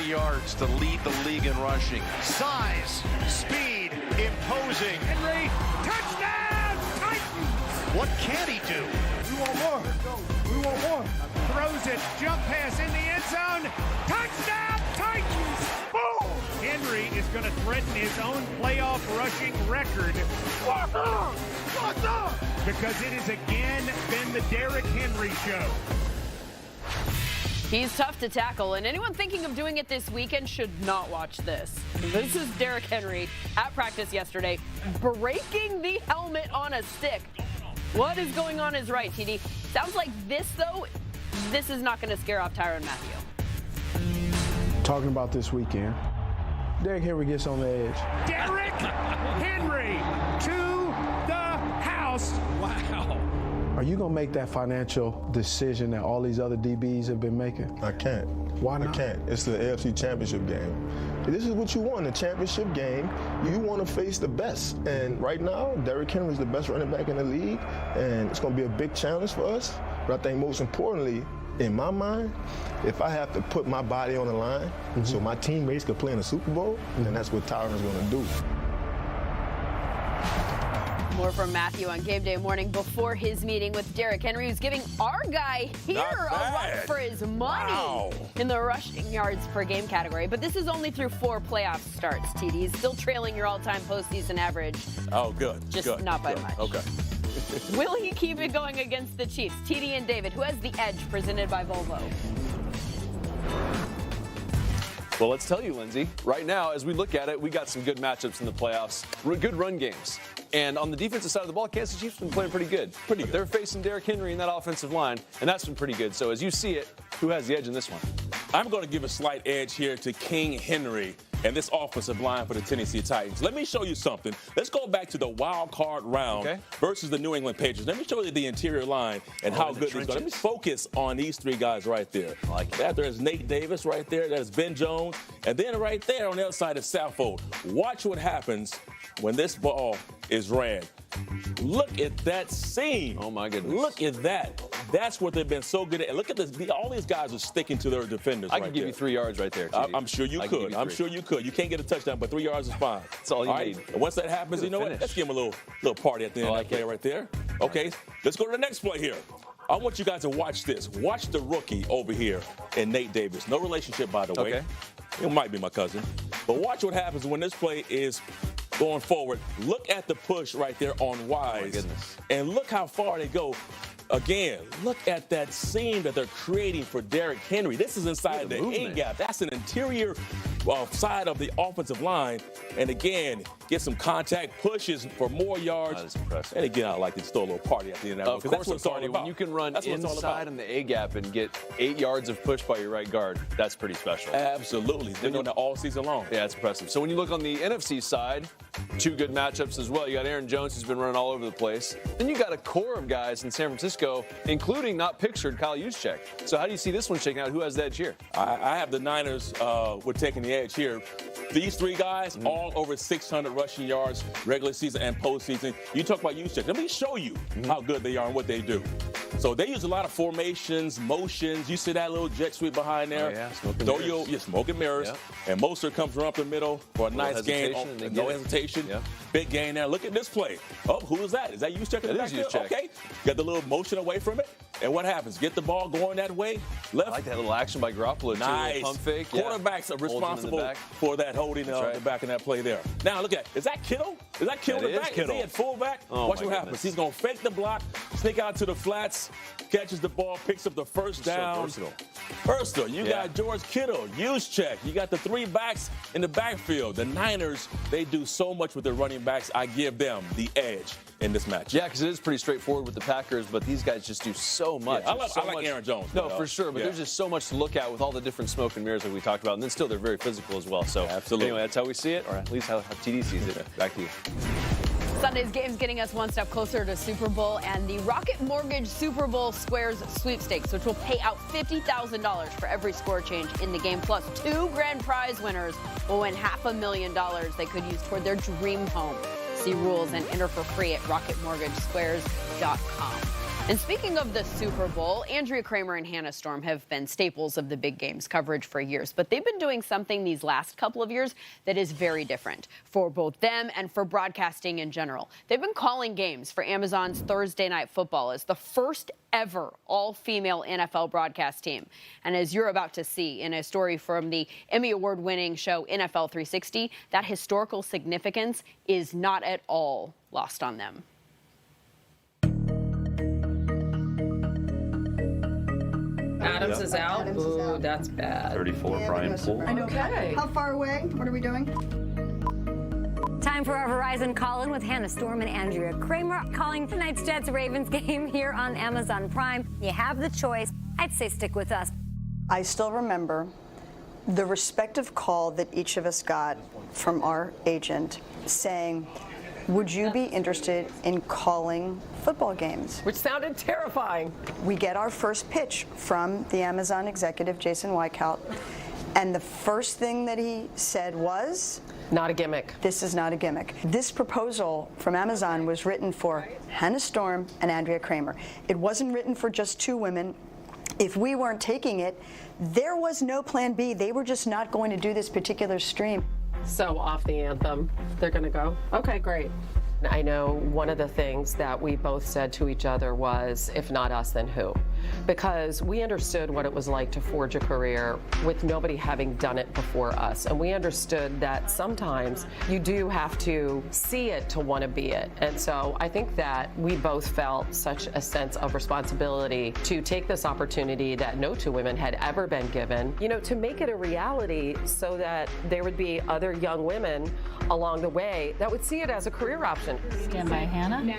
yards to lead the league in rushing. Size, speed, imposing. Henry, touchdown, Titans! What can he do? We want more. We want more. Throws it, jump pass in the end zone. Touchdown, Titans! Boom! Henry is going to threaten his own playoff rushing record. What's up? What's up? Because it has again been the Derrick Henry show. He's tough to tackle, and anyone thinking of doing it this weekend should not watch this. This is Derrick Henry at practice yesterday, breaking the helmet on a stick. What is going on his right, TD? Sounds like this, though, this is not going to scare off Tyrann Mathieu. Talking about this weekend, Derrick Henry gets on the edge. Derrick Henry to the house. Wow. Are you going to make that financial decision that all these other DBs have been making? I can't. Why not? I can't. It's the AFC Championship game. This is what you want, a championship game. You want to face the best. And right now, Derrick Henry is the best running back in the league, and it's going to be a big challenge for us. But I think most importantly, in my mind, if I have to put my body on the line so my teammates can play in the Super Bowl, then that's what Tyrann is going to do. More from Mathieu on game day morning before his meeting with Derrick Henry, who's giving our guy here a run for his money in the rushing yards per game category. But this is only through 4 playoff starts, TD. He's still trailing your all-time postseason average. Oh, good. Just good, not by good. much. Okay. Will he keep it going against the Chiefs? TD and David, who has the edge presented by Volvo? Well, let's tell you, Lindsay. Right now, as we look at it, we got some good matchups in the playoffs, good run games. And on the defensive side of the ball, Kansas Chiefs have been playing pretty good. But they're facing Derrick Henry in that offensive line, and that's been pretty good. So as you see it, who has the edge in this one? I'm going to give a slight edge here to King Henry and this offensive line for the Tennessee Titans. Let me show you something. Let's go back to the wild card round versus the New England Patriots. Let me show you the interior line and how good these are. Let me focus on these 3 guys right there. Like that, there's Nate Davis right there. There's Ben Jones. And then right there on the other side is Salford. Watch what happens when this ball is ran. Look at that seam. Oh, my goodness. Look at that. That's what they've been so good at. And look at this. All these guys are sticking to their defenders. I can give you 3 yards right there, TD. I'm sure you could. I'm sure you could. You can't get a touchdown, but 3 yards is fine. That's all you need. And once that happens, you know what? Let's give him a little party at the end of that play right there. Okay, let's go to the next play here. I want you guys to watch this. Watch the rookie over here and Nate Davis. No relationship, by the way. Okay. It might be my cousin. But watch what happens when this play is going forward. Look at the push right there on Wise. Oh, my goodness. And look how far they go. Again, look at that seam that they're creating for Derrick Henry. This is inside the A-gap. That's an interior side of the offensive line. And again, get some contact, pushes for more yards. That is impressive. And again, I like to throw a little party at the end of that. Of course, it's party. When you can run inside in the A-gap and get 8 yards of push by your right guard, that's pretty special. Absolutely. They've been doing that all season long. Yeah, it's impressive. So when you look on the NFC side, 2 good matchups as well. You got Aaron Jones, who's been running all over the place. Then you got a core of guys in San Francisco, including not pictured Kyle Juszczyk. So how do you see this one shaking out? Who has the edge here? I have the Niners with taking the edge here. These 3 guys, all over 600 rushing yards, regular season and postseason. You talk about Juszczyk. Let me show you how good they are and what they do. So they use a lot of formations, motions. You see that little jet sweep behind there? Oh, yeah, smoke and mirrors. Yeah. And Mostert comes from up the middle for a nice gain. No hesitation. Yeah. Big gain there. Look at this play. Oh, who is that? Is that Juszczyk? It is Juszczyk. Okay. Got the little motion away from it. And what happens? Get the ball going that way. Left. I like that little action by Garoppolo, nice. too. Pump fake. Quarterbacks are responsible for that holding the back in that play there. Now, look at that. Is that Kittle? Is that Kittle in the back? Kittle. Is he at fullback? Oh, watch what happens. He's going to fake the block, sneak out to the flats, catches the ball, picks up the first down. So versatile. You got George Kittle, Juszczyk. You got the 3 backs in the backfield. The Niners, they do so much with their running backs. I give them the edge in this match. Yeah, because it is pretty straightforward with the Packers, but these guys just do so much. Yeah, I like Aaron Jones. No, for sure, but there's just so much to look at with all the different smoke and mirrors that we talked about, and then still they're very physical as well. So absolutely. Anyway, that's how we see it, or at least how TD sees it. Back to you. Sunday's game's getting us one step closer to Super Bowl and the Rocket Mortgage Super Bowl Squares sweepstakes, which will pay out $50,000 for every score change in the game. Plus, 2 grand prize winners will win $500,000 they could use toward their dream home. See rules and enter for free at rocketmortgagesquares.com. And speaking of the Super Bowl, Andrea Kramer and Hannah Storm have been staples of the big games coverage for years, but they've been doing something these last couple of years that is very different for both them and for broadcasting in general. They've been calling games for Amazon's Thursday Night Football as the first ever all-female NFL broadcast team. And as you're about to see in a story from the Emmy Award-winning show NFL 360, that historical significance is not at all lost on them. Adams is out. Ooh, that's bad. 34, Brian Poole. Okay. How far away? What are we doing? Time for our Verizon call-in with Hannah Storm and Andrea Kramer, calling tonight's Jets-Ravens game here on Amazon Prime. You have the choice. I'd say stick with us. I still remember the respective call that each of us got from our agent saying, would you be interested in calling football games? Which sounded terrifying. We get our first pitch from the Amazon executive, Jason Weichelt, and the first thing that he said was, not a gimmick. This is not a gimmick. This proposal from Amazon was written for Hannah Storm and Andrea Kramer. It wasn't written for just two women. If we weren't taking it, there was no plan B. They were just not going to do this particular stream. So off the anthem, they're going to go? Okay, great. I know one of the things that we both said to each other was, if not us, then who? Because we understood what it was like to forge a career with nobody having done it before us. And we understood that sometimes you do have to see it to want to be it. And so I think that we both felt such a sense of responsibility to take this opportunity that no two women had ever been given, you know, to make it a reality so that there would be other young women along the way that would see it as a career option. Stand by, Hannah. Nah,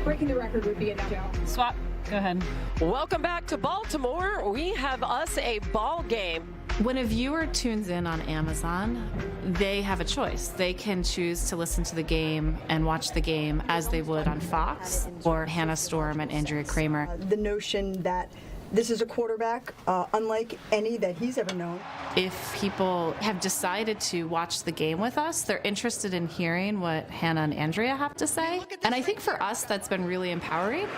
breaking the record would be enough. Swap. Go ahead. Welcome back to Baltimore. We have us a ball game. When a viewer tunes in on Amazon, they have a choice. They can choose to listen to the game and watch the game as they would on Fox or Hannah Storm and Andrea Kramer. The notion that this is a quarterback unlike any that he's ever known. If people have decided to watch the game with us, they're interested in hearing what Hannah and Andrea have to say. And I think for us, that's been really empowering.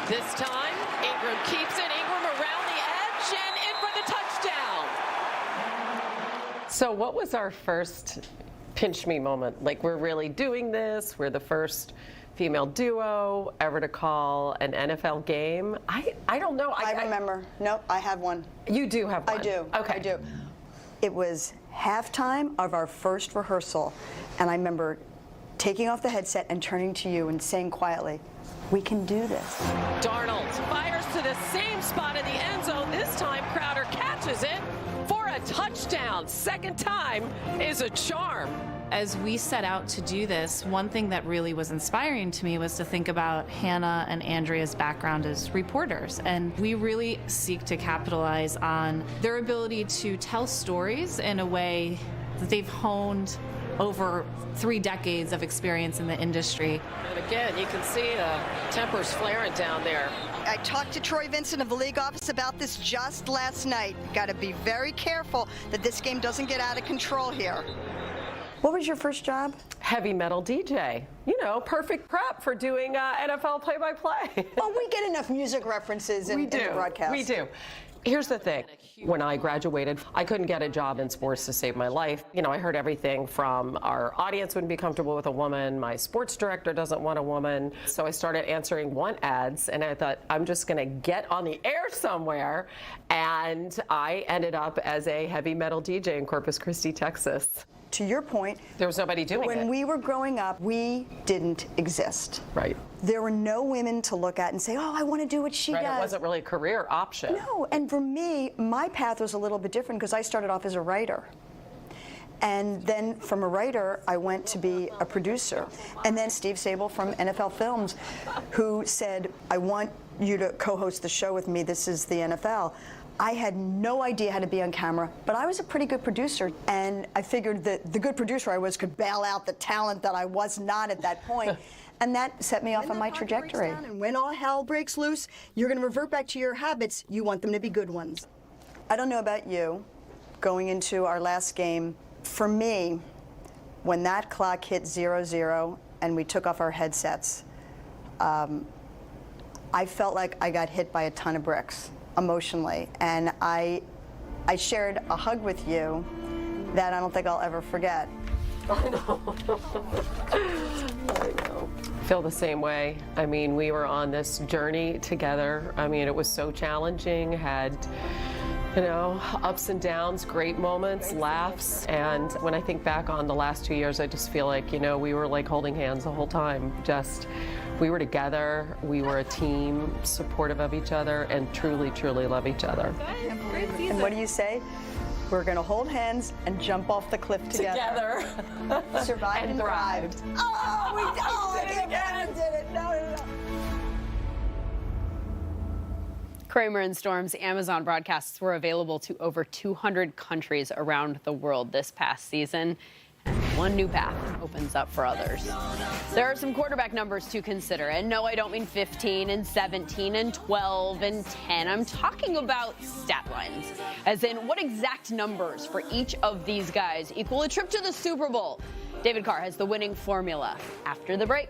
This time, Ingram keeps it. Ingram around the edge and in for the touchdown. So what was our first pinch me moment? Like, we're really doing this. We're the first female duo ever to call an NFL game. I don't know. I remember. Nope, I have one. You do have one? I do. Okay. I do. It was halftime of our first rehearsal, and I remember taking off the headset and turning to you and saying quietly, we can do this. Darnold fires to the same spot in the end zone. This time, Crowder catches it for a touchdown. Second time is a charm. As we set out to do this, one thing that really was inspiring to me was to think about Hannah and Andrea's background as reporters. And we really seek to capitalize on their ability to tell stories in a way that they've honed over 3 decades of experience in the industry. And again, you can see tempers flaring down there. I talked to Troy Vincent of the league office about this just last night. Got to be very careful that this game doesn't get out of control here. What was your first job? Heavy metal DJ. You know, perfect prep for doing NFL play-by-play. Well, we get enough music references in the broadcast. We do. Here's the thing. When I graduated, I couldn't get a job in sports to save my life. You know, I heard everything from our audience wouldn't be comfortable with a woman, my sports director doesn't want a woman. So I started answering want ads, and I thought, I'm just going to get on the air somewhere. And I ended up as a heavy metal DJ in Corpus Christi, Texas. To your point, there was nobody doing it. When we were growing up, we didn't exist. Right. There were no women to look at and say, oh, I want to do what she does. It wasn't really a career option. No, and for me, my path was a little bit different because I started off as a writer. And then from a writer, I went to be a producer. And then Steve Sable from NFL Films, who said, I want you to co-host the show with me. This is the NFL. I had no idea how to be on camera, but I was a pretty good producer, and I figured that the good producer I was could bail out the talent that I was not at that point, and that set me off on my trajectory. And when all hell breaks loose, you're going to revert back to your habits. You want them to be good ones. I don't know about you, going into our last game, for me, when that clock hit 0-0 and we took off our headsets, I felt like I got hit by a ton of bricks emotionally, and I shared a hug with you that I don't think I'll ever forget. I know. I know. Feel the same way. I mean, we were on this journey together. I mean, it was so challenging, had, you know, ups and downs, great moments, laughs. And when I think back on the last 2 years, I just feel like, you know, we were like holding hands the whole time. Just, we were together, we were a team, supportive of each other, and truly, truly love each other. And what do you say? We're going to hold hands and jump off the cliff together. Survived and thrived. Oh, I can't believe we did it. No. Kramer and Storm's Amazon broadcasts were available to over 200 countries around the world this past season. And one new path opens up for others. There are some quarterback numbers to consider. And no, I don't mean 15 and 17 and 12 and 10. I'm talking about stat lines. As in, what exact numbers for each of these guys equal a trip to the Super Bowl? David Carr has the winning formula after the break.